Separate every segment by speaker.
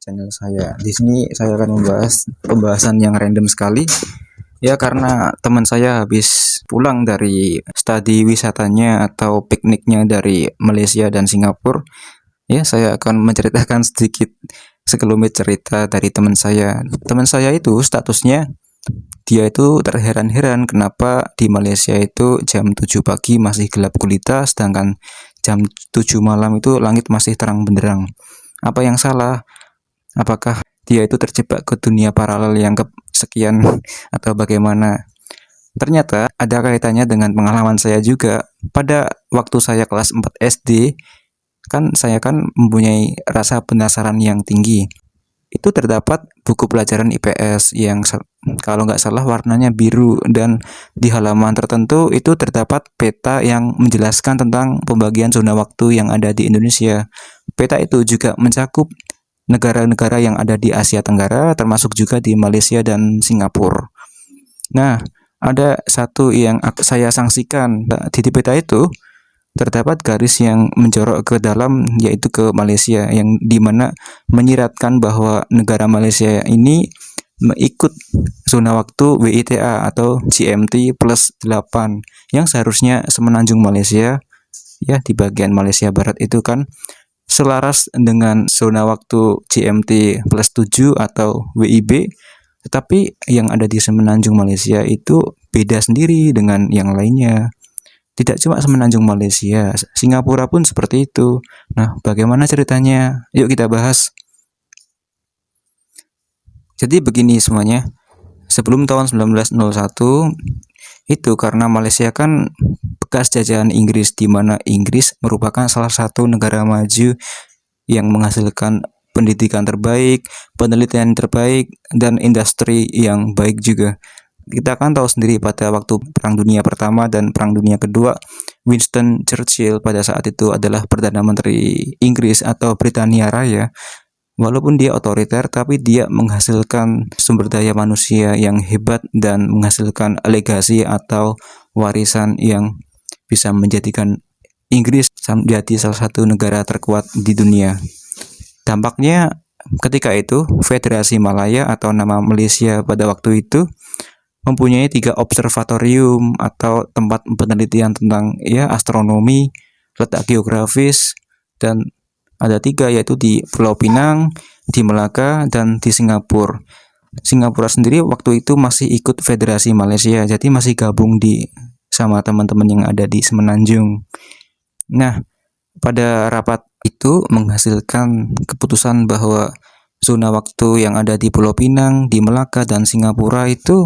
Speaker 1: channel saya. Di sini saya akan membahas pembahasan yang random sekali. Ya, karena teman saya habis pulang dari studi wisatanya atau pikniknya dari Malaysia dan Singapura. Ya, saya akan menceritakan sedikit sekelumit cerita dari teman saya. Teman saya itu statusnya dia itu terheran-heran kenapa di Malaysia itu jam 7 pagi masih gelap gulita, sedangkan jam 7 malam itu langit masih terang benderang. Apa yang salah? Apakah dia itu terjebak ke dunia paralel yang kesekian atau bagaimana? Ternyata ada kaitannya dengan pengalaman saya juga. Pada waktu saya kelas 4 SD, saya mempunyai rasa penasaran yang tinggi. Itu terdapat buku pelajaran IPS yang kalau nggak salah warnanya biru, dan di halaman tertentu itu terdapat peta yang menjelaskan tentang pembagian zona waktu yang ada di Indonesia. Peta itu juga mencakup negara-negara yang ada di Asia Tenggara, termasuk juga di Malaysia dan Singapura. Nah, ada satu yang saya saksikan di peta itu, terdapat garis yang menjorok ke dalam, yaitu ke Malaysia, yang dimana menyiratkan bahwa negara Malaysia ini mengikut zona waktu WITA atau GMT plus 8, yang seharusnya semenanjung Malaysia, ya di bagian Malaysia Barat itu kan selaras dengan zona waktu GMT plus 7 atau WIB, tetapi yang ada di semenanjung Malaysia itu beda sendiri dengan yang lainnya. Tidak cuma semenanjung Malaysia, Singapura pun seperti itu. Nah, bagaimana ceritanya? Yuk kita bahas. Jadi begini semuanya. Sebelum tahun 1901, itu karena Malaysia kan bekas jajahan Inggris, di mana Inggris merupakan salah satu negara maju yang menghasilkan pendidikan terbaik, penelitian terbaik, dan industri yang baik juga. Kita kan tahu sendiri pada waktu Perang Dunia Pertama dan Perang Dunia Kedua, Winston Churchill pada saat itu adalah Perdana Menteri Inggris atau Britania Raya. Walaupun dia otoriter, tapi dia menghasilkan sumber daya manusia yang hebat dan menghasilkan legasi atau warisan yang bisa menjadikan Inggris menjadi salah satu negara terkuat di dunia. Dampaknya ketika itu, Federasi Malaya atau nama Malaysia pada waktu itu mempunyai 3 observatorium atau tempat penelitian tentang astronomi, letak geografis, dan ada 3, yaitu di Pulau Pinang, di Melaka, dan di Singapura. Singapura sendiri waktu itu masih ikut Federasi Malaysia, jadi masih gabung sama teman-teman yang ada di Semenanjung. Nah, pada rapat itu menghasilkan keputusan bahwa zona waktu yang ada di Pulau Pinang, di Melaka, dan Singapura itu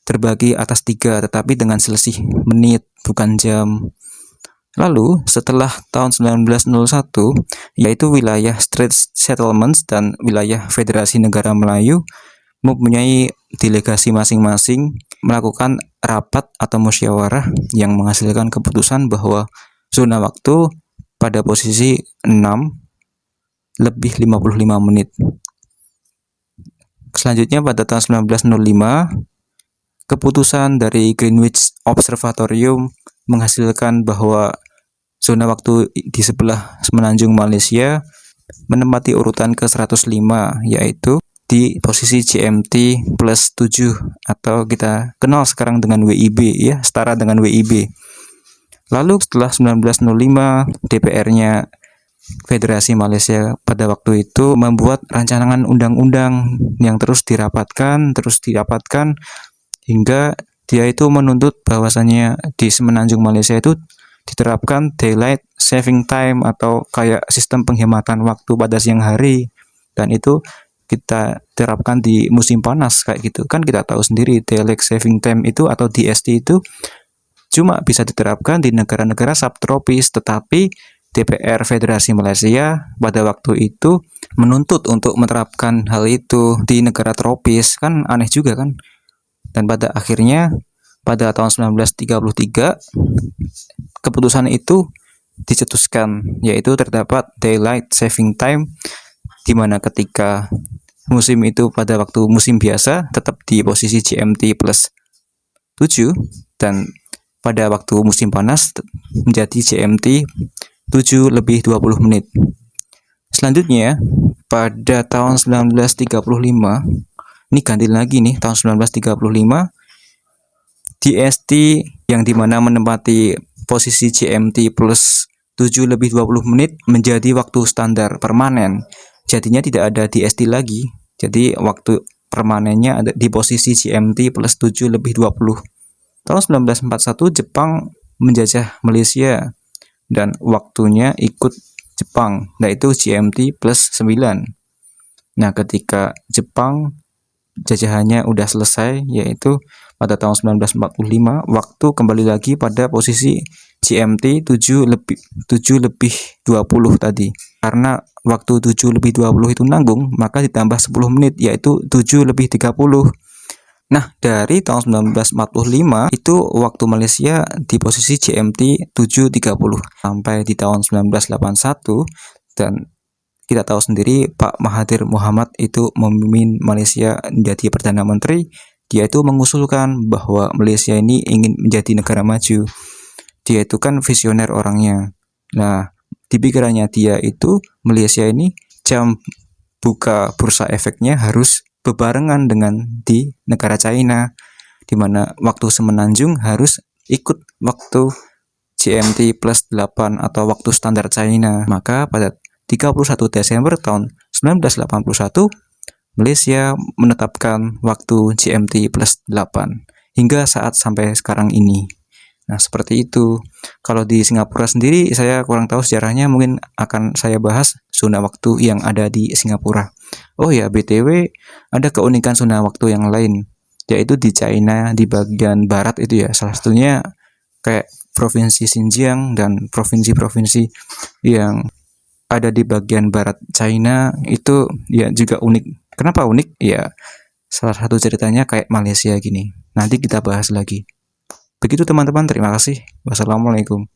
Speaker 1: terbagi atas 3, tetapi dengan selisih menit, bukan jam. Lalu, setelah tahun 1901, yaitu wilayah Straits Settlements dan wilayah Federasi Negara Melayu mempunyai delegasi masing-masing melakukan rapat atau musyawarah yang menghasilkan keputusan bahwa zona waktu pada posisi 6 lebih 55 menit. Selanjutnya pada tahun 1905, keputusan dari Greenwich Observatorium menghasilkan bahwa zona waktu di sebelah semenanjung Malaysia menempati urutan ke-105, yaitu di posisi GMT plus 7 atau kita kenal sekarang dengan WIB, ya, setara dengan WIB. Lalu setelah 1905, DPR-nya Federasi Malaysia pada waktu itu membuat rancangan undang-undang yang terus dirapatkan hingga dia itu menuntut bahwasannya di semenanjung Malaysia itu diterapkan daylight saving time atau kayak sistem penghematan waktu pada siang hari, dan itu kita terapkan di musim panas kayak gitu. Kan kita tahu sendiri daylight saving time itu atau DST itu cuma bisa diterapkan di negara-negara subtropis, tetapi DPR Federasi Malaysia pada waktu itu menuntut untuk menerapkan hal itu di negara tropis. Kan aneh juga kan. Dan pada akhirnya pada tahun 1933 keputusan itu dicetuskan, yaitu terdapat daylight saving time, di mana ketika musim itu pada waktu musim biasa tetap di posisi GMT plus 7, dan pada waktu musim panas menjadi GMT 7 lebih 20 menit. Selanjutnya pada tahun 1935, ini ganti lagi nih, tahun 1935, DST yang dimana menempati posisi GMT plus 7 lebih 20 menit menjadi waktu standar permanen. Jadinya tidak ada DST lagi. Jadi waktu permanennya ada di posisi GMT plus 7 lebih 20. Tahun 1941 Jepang menjajah Malaysia dan waktunya ikut Jepang, yaitu GMT plus 9. Nah, ketika Jepang jajahannya udah selesai, yaitu pada tahun 1945, waktu kembali lagi pada posisi GMT 7 lebih 20 tadi. Karena waktu 7 lebih 20 itu nanggung, maka ditambah 10 menit, yaitu 7 lebih 30. Nah, dari tahun 1945 itu waktu Malaysia di posisi GMT 7.30 sampai di tahun 1981, dan kita tahu sendiri Pak Mahathir Mohamad itu memimpin Malaysia menjadi Perdana Menteri. Dia itu mengusulkan bahwa Malaysia ini ingin menjadi negara maju. Dia itu kan visioner orangnya. Nah, di pikirannya dia itu Malaysia ini jam buka bursa efeknya harus bebarengan dengan di negara China, di mana waktu semenanjung harus ikut waktu GMT plus 8 atau waktu standar China. Maka pada 31 Desember tahun 1981, Malaysia menetapkan waktu GMT plus 8 hingga saat sampai sekarang ini. Nah, seperti itu. Kalau di Singapura sendiri, saya kurang tahu sejarahnya, mungkin akan saya bahas zona waktu yang ada di Singapura. Oh ya, BTW, ada keunikan zona waktu yang lain, yaitu di China, di bagian barat itu ya. Salah satunya kayak Provinsi Xinjiang dan provinsi-provinsi yang ada di bagian barat China itu ya juga unik. Kenapa unik? Ya, salah satu ceritanya kayak Malaysia gini. Nanti kita bahas lagi. Begitu teman-teman, terima kasih. Wassalamualaikum.